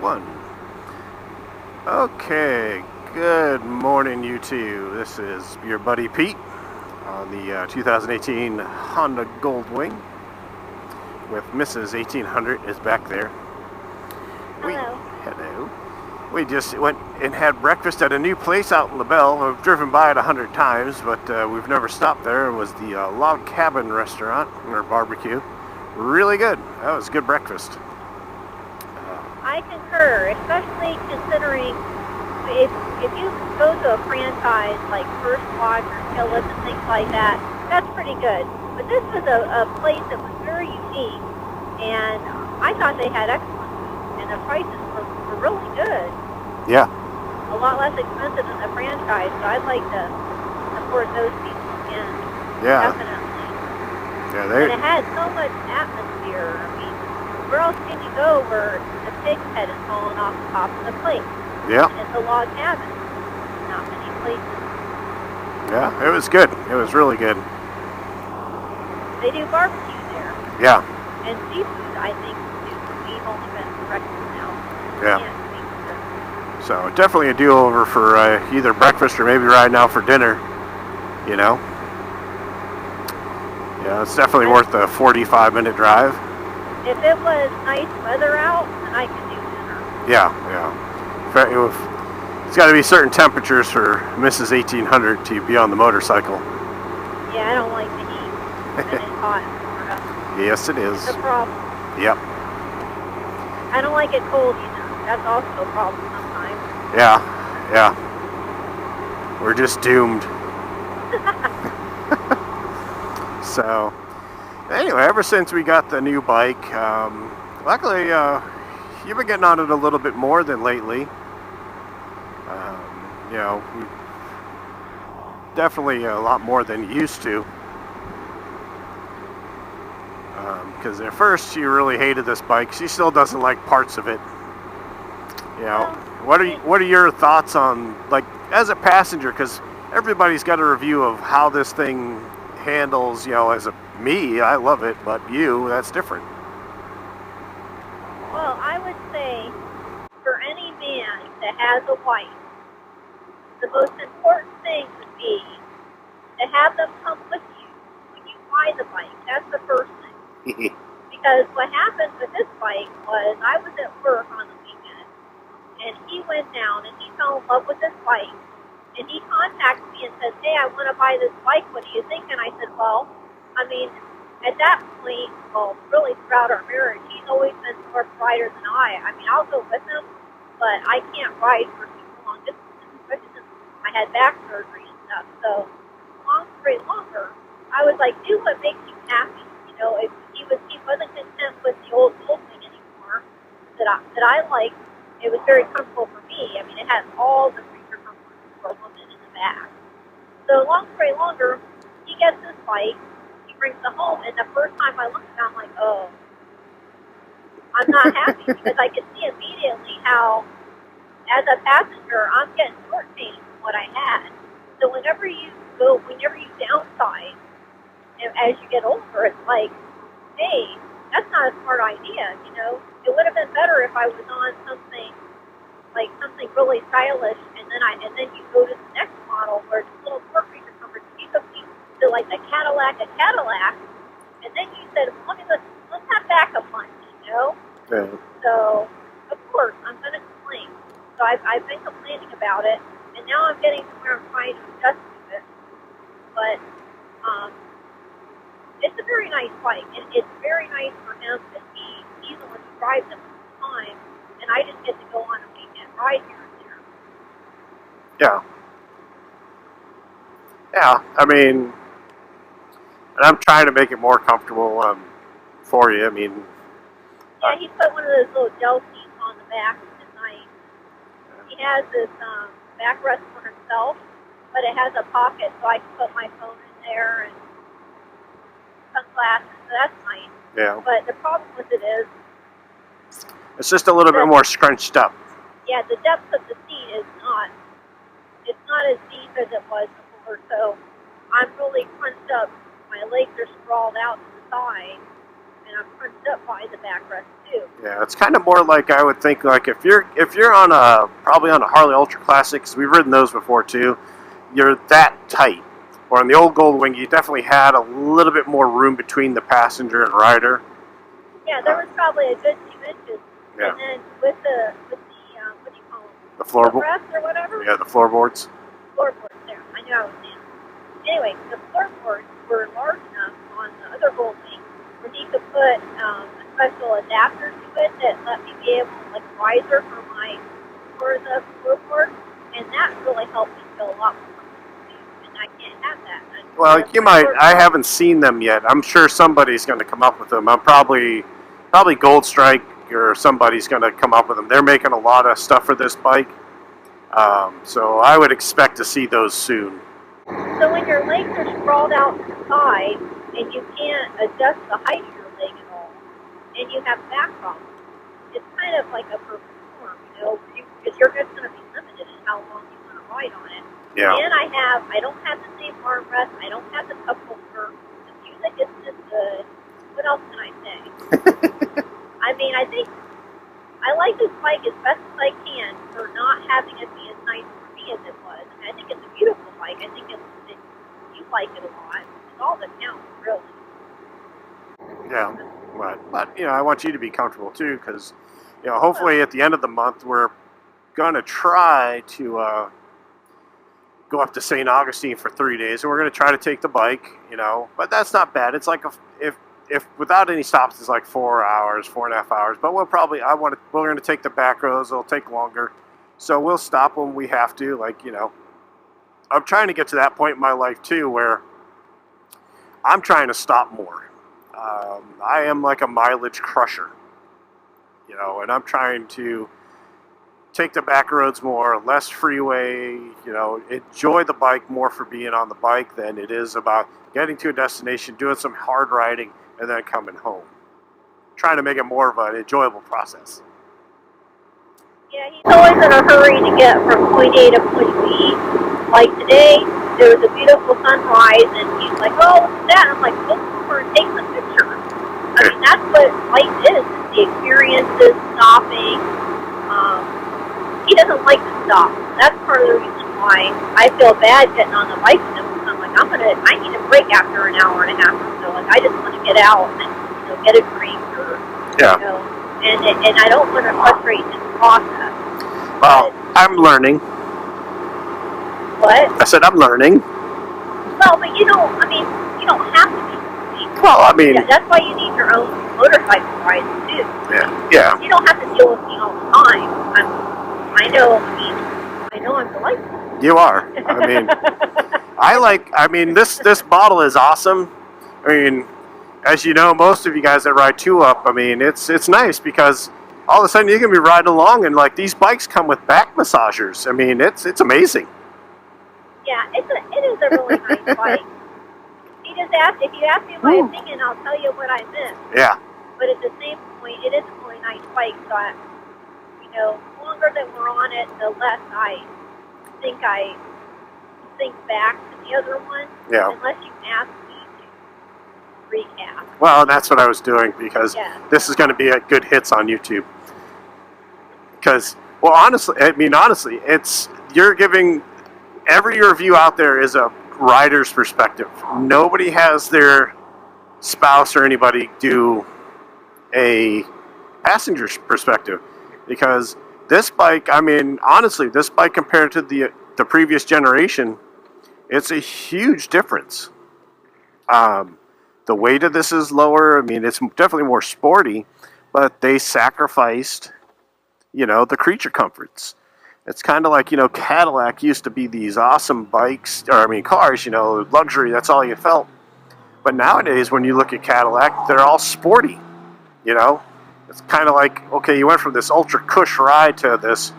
1. Okay, good morning, you two. This is your buddy Pete on the 2018 Honda Goldwing with Mrs. 1800 is back there. Hello. We just went and had breakfast at a new place out in LaBelle. We've driven by it 100 times, but we've never stopped there. It was the Log Cabin restaurant or barbecue. Really good. That was good breakfast. I concur, especially considering if you go to a franchise like First Watch or Skillet and things like that, that's pretty good. But this was a place that was very unique, and I thought they had excellent food, and the prices were really good. Yeah. A lot less expensive than the franchise, so I'd like to support those people again. Yeah. Definitely. Yeah, And it had so much atmosphere. I mean, where else can you go where the pig's head is falling off the top of the plate? Yeah. And it's a log cabin. Not many places. Yeah, it was good. It was really good. They do barbecue there. Yeah. And seafood, I think, too. We've only been to breakfast now. Yeah. So definitely a do-over for either breakfast or maybe right now for dinner. You know. Yeah, it's definitely worth the 45-minute drive. If it was nice weather out, then I could do dinner. Yeah. It's got to be certain temperatures for Mrs. 1800 to be on the motorcycle. Yeah, I don't like the heat. And it's hot in Florida. Yes, it is. It's a problem. Yep. I don't like it cold either. That's also a problem sometimes. Yeah. We're just doomed. So, anyway, ever since we got the new bike, luckily, you've been getting on it a little bit more than lately. Definitely a lot more than you used to. Because at first she really hated this bike. She still doesn't like parts of it. You know, what are your thoughts on, like, as a passenger? Because everybody's got a review of how this thing handles. You know, as me, I love it, but you, that's different. Well, I would say for any man that has a wife, the most important thing would be to have them come with you when you buy the bike. That's the first thing. Because what happened with this bike was I was at work on the weekend, and he went down and he fell in love with this bike, and he contacted me and said, "Hey, I want to buy this bike. What do you think?" And I said, "Well, I mean, at that point, well, really throughout our marriage, he's always been more rider than I. I mean, I'll go with him, but I can't ride for super long distances, especially since I had back surgery and stuff. So, long story longer, I was like, do what makes you happy. You know, if he wasn't content with the old Goldwing anymore that I liked. It was very comfortable for me. I mean, it had all the creature comforts for a woman in the back. So, long story longer, he gets this bike. Brings it home, and the first time I looked at it, I'm like, oh, I'm not happy because I could see immediately how, as a passenger, I'm getting shortchanged from what I had. So whenever you downsize, and as you get older, it's like, hey, that's not a smart idea. You know, it would have been better if I was on something really stylish, and then you go to the next model where it's a little more creature comforts. You took me to like a Cadillac, and then you said, well, let's have backup money, you know? Okay. So, of course, I'm going to complain. So I've been complaining about it, and now I'm getting to where I'm trying to adjust to it. But it's a very nice bike, and it's very nice for him that he's the one who drives it all the time, and I just get to go on a weekend ride here and there. Yeah, I mean, and I'm trying to make it more comfortable for you. I mean, yeah, he put one of those little gel seats on the back, which is nice. He has this backrest for himself, but it has a pocket, so I can put my phone in there and sunglasses. So that's nice. Yeah. But the problem with it is, it's just a little bit more scrunched up. Yeah, the depth of the seat is not. It's not as deep as it was before, so I'm really crunched up. My legs are sprawled out to the side, and and I'm crunched up by the backrest too. Yeah, it's kind of more like I would think like if you're on probably on a Harley Ultra Classic, 'cause we've ridden those before too. You're that tight. Or on the old Goldwing, you definitely had a little bit more room between the passenger and rider. Yeah, there was probably a good 2 inches. Yeah. And then with the what do you call them? The floorboard. Footrest or whatever. Yeah, the floorboards. Floorboards there. I knew I was saying. Anyway, the floorboards were large enough on the other Goldwing where he could put a special adapter to it that let me be able to like riser for the floorboard, and that really helped me feel a lot more comfortable too. And I can't have that. Well, you might. I haven't seen them yet. I'm sure somebody's going to come up with them. I'm probably Gold Strike or somebody's going to come up with them. They're making a lot of stuff for this bike, so I would expect to see those soon. So when your legs are sprawled out to the side and you can't adjust the height of your leg at all, and you have back problems, it's kind of like a perform, because you're just going to be limited in how long you want to ride on it. Yeah. And I don't have the same armrest. I don't have the cup holder. The music is just good. What else can I say? I mean, I think I like this bike as best as I can for not having it be as nice for me as it was. I mean, I think it's a beautiful bike. I think you like it a lot. It's all that counts, really. Yeah, but I want you to be comfortable too, because hopefully at the end of the month we're gonna try to go up to St. Augustine for 3 days, and we're gonna try to take the bike. But that's not bad. It's like if without any stops, it's like 4 hours, 4.5 hours. But we're gonna take the back roads. It'll take longer, so we'll stop when we have to. I'm trying to get to that point in my life too, where I'm trying to stop more. I am like a mileage crusher, and I'm trying to take the back roads more, less freeway, enjoy the bike more for being on the bike than it is about getting to a destination, doing some hard riding, and then coming home. Trying to make it more of an enjoyable process. Yeah, he's always in a hurry to get from point A to point B. Like today, there was a beautiful sunrise, and he's like, "Oh, look at that!" And I'm like, "Go over and take the picture." I mean, that's what life is: the experiences, stopping. He doesn't like to stop. That's part of the reason why I feel bad getting on the bike with him. Because I'm like, I need a break after an hour and a half or so. Like, I just want to get out and get a drink or and I don't want to frustrate his process. Well, I'm learning. What? I said I'm learning. Well, but you don't have to be. Well, I mean... Yeah, that's why you need your own motorcycle rides, too. Yeah. You don't have to deal with me all the time. I know I'm delightful. You are. I mean, this model is awesome. I mean, as you know, most of you guys that ride 2-up, I mean, it's nice because all of a sudden you can be riding along and these bikes come with back massagers. I mean, it's amazing. Yeah, it is a really nice bike. If you ask me my opinion, I'll tell you what I meant. Yeah. But at the same point, it is a really nice bike. So, the longer that we're on it, the less I think back to the other one. Yeah. Unless you ask me to recap. Well, that's what I was doing because this is going to be a good hits on YouTube. Because, well, honestly, you're giving every review out there is a rider's perspective. Nobody has their spouse or anybody do a passenger's perspective, because this bike, I mean, honestly, this bike compared to the previous generation, it's a huge difference. The weight of this is lower. I mean, it's definitely more sporty, but they sacrificed, the creature comforts. It's kind of like, Cadillac used to be these awesome bikes, cars, luxury, that's all you felt. But nowadays, when you look at Cadillac, they're all sporty, It's kind of like, okay, you went from this ultra cush ride to this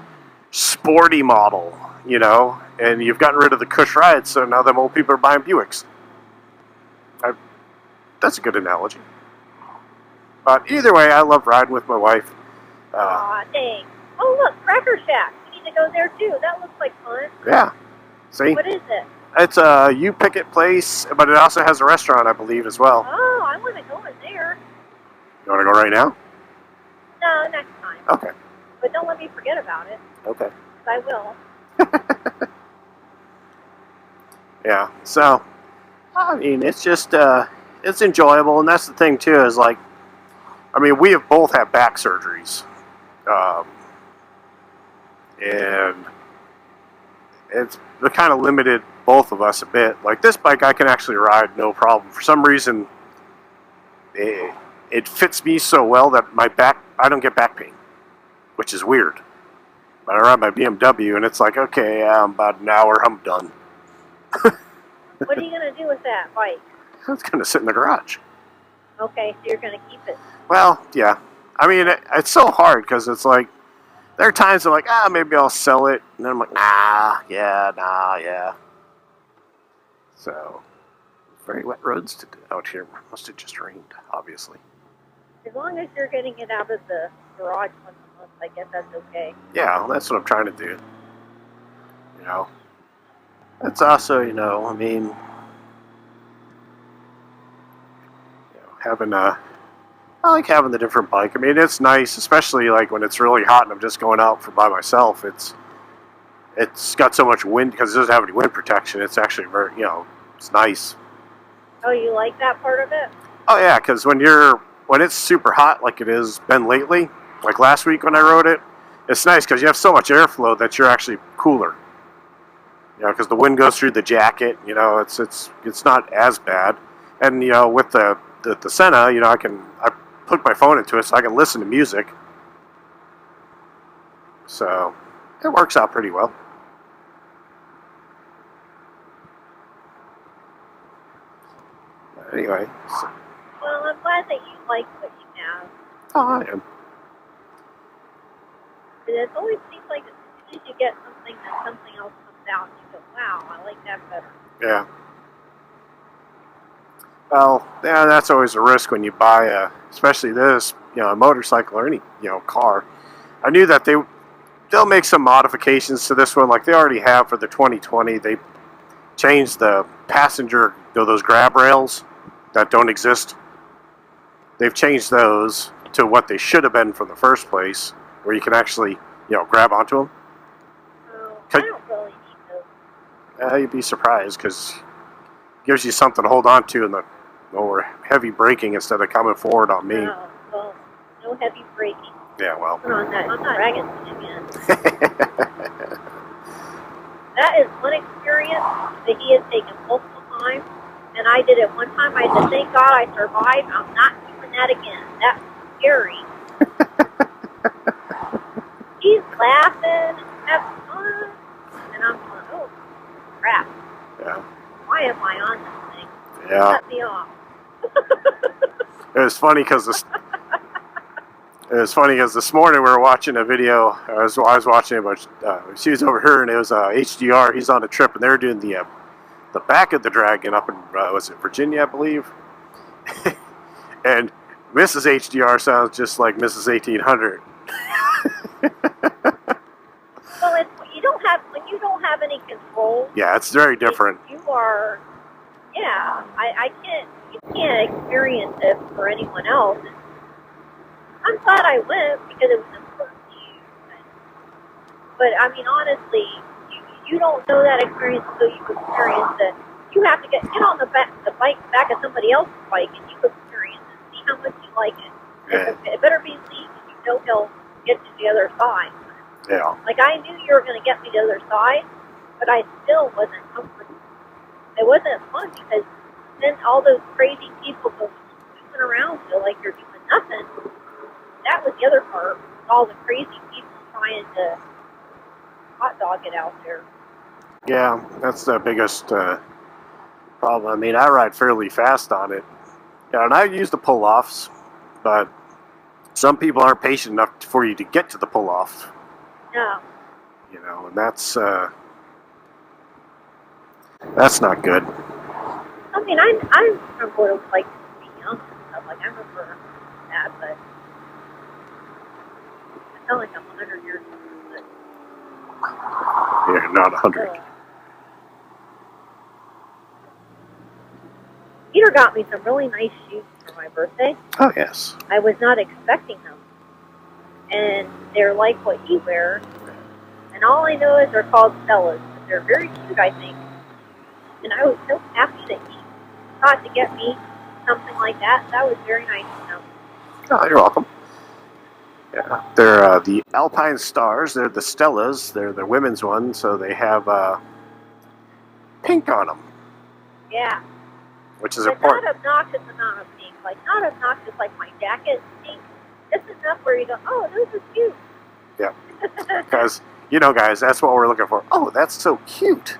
sporty model, and you've gotten rid of the cush ride, so now them old people are buying Buicks. That's a good analogy. But either way, I love riding with my wife. Aw, thanks. Oh, look, Cracker Shack. We need to go there, too. That looks like fun. Yeah. See? What is it? It's a U-Picket place, but it also has a restaurant, I believe, as well. Oh, I want to go in there. You want to go right now? No, next time. Okay. But don't let me forget about it. Okay. 'Cause I will. Yeah. So, I mean, it's just it's enjoyable, and that's the thing too. Is like, I mean, we have both had back surgeries, and it's kind of limited both of us a bit. Like this bike, I can actually ride no problem. For some reason, it fits me so well that my back, I don't get back pain, which is weird. But I ride my BMW, and it's like, okay, about an hour, I'm done. What are you going to do with that bike? It's gonna sit in the garage. Okay, so you're going to keep it. Well, yeah. I mean, it's so hard because it's like, there are times I'm like, maybe I'll sell it. And then I'm like, nah, yeah. So, very wet roads out here. Must have just rained, obviously. As long as you're getting it out of the garage once a month, I guess that's okay. Yeah, well, that's what I'm trying to do. You know, it's also, I mean, having I like having the different bike. I mean, it's nice, especially like when it's really hot and I'm just going out by myself. It's got so much wind because it doesn't have any wind protection. It's actually very, it's nice. Oh, you like that part of it? Oh yeah, because when it's super hot like it has been lately, like last week when I rode it, it's nice because you have so much airflow that you're actually cooler. Because the wind goes through the jacket. It's not as bad. And with the Senna, I put my phone into it so I can listen to music. So it works out pretty well. Anyway. Well, I'm glad that you like what you have. Oh, I am. But it always seems like as soon as you get something, then something else comes out, and you go, wow, I like that better. Yeah. Well, yeah, that's always a risk when you buy especially this, a motorcycle or any, car. I knew that they'll make some modifications to this one, like they already have for the 2020. They changed the passenger, those grab rails that don't exist. They've changed those to what they should have been from the first place, where you can actually, grab onto them. Oh, I don't really need those. You'd be surprised because it gives you something to hold on to in the lower heavy braking instead of coming forward on me. Oh, well, no heavy braking. Yeah, well. I'm not dragging it again. That is one experience that he has taken multiple times, and I did it one time. I said, thank God I survived. I'm not doing that again. That's scary. He's laughing, having fun, and I'm going, oh, crap. Yeah. Why am I on this thing? Yeah. Cut me off. It was funny because this morning we were watching a video. I was watching it, but she was over here, and it was HDR. He's on a trip, and they were doing the back of the dragon up in was it Virginia, I believe. And Mrs. HDR sounds just like Mrs. 1800. Well, when you don't have any control. Yeah, it's very different. You are, yeah. You can't experience it for anyone else. I'm glad I went because it was important to you. But I mean, honestly, you don't know that experience until you experience it. You have to get on the back of somebody else's bike, and you experience it. See how much you like it. Yeah. It better be Lee, because he'll get to the other side. Yeah. Like I knew you were going to get me to the other side, but I still wasn't comfortable. It wasn't fun because then all those crazy people go swooping around you like you're doing nothing. That was the other part. All the crazy people trying to hot dog it out there. Yeah, that's the biggest problem. I mean, I ride fairly fast on it. Yeah, and I use the pull-offs, but some people aren't patient enough for you to get to the pull-off. No. And that's not good. I mean, I remember what it was like to be young and stuff. Like, I remember that, but I felt like I'm 100 years old. Yeah, not 100. Peter got me some really nice shoes for my birthday. Oh, yes. I was not expecting them. And they're like what he wears. And all I know is they're called Stellas. They're very cute, I think. And I was so happy that he thought to get me something like that. That was very nice of him. Oh, you're welcome. Yeah, they're the Alpine Stars. They're the Stellas. They're the women's one, so they have pink on them. Yeah. Which is But important. not obnoxious amount of pink. Like, not obnoxious like my jacket pink. Just enough where you go, oh, this is cute. Yeah. Because, you know, guys, that's what we're looking for. Oh, that's so cute.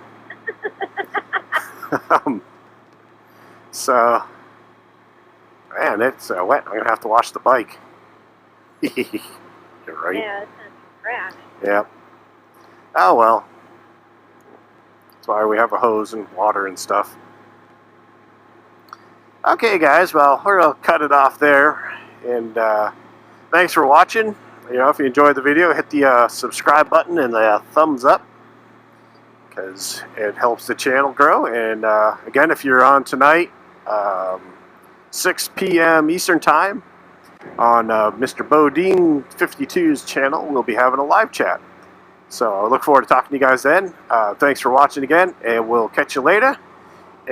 So, man, it's wet. I'm going to have to wash the bike. You're right. Yeah, it's going to be trash. Yeah. Oh, well. That's why we have a hose and water and stuff. Okay, guys. Well, we're going to cut it off there. And thanks for watching. You know, if you enjoyed the video, hit the subscribe button and the thumbs up, because it helps the channel grow. And again, if you're on tonight, 6 p.m. Eastern Time on Mr. Bodine 52's channel, we'll be having a live chat. So I look forward to talking to you guys then. Thanks for watching again, and we'll catch you later.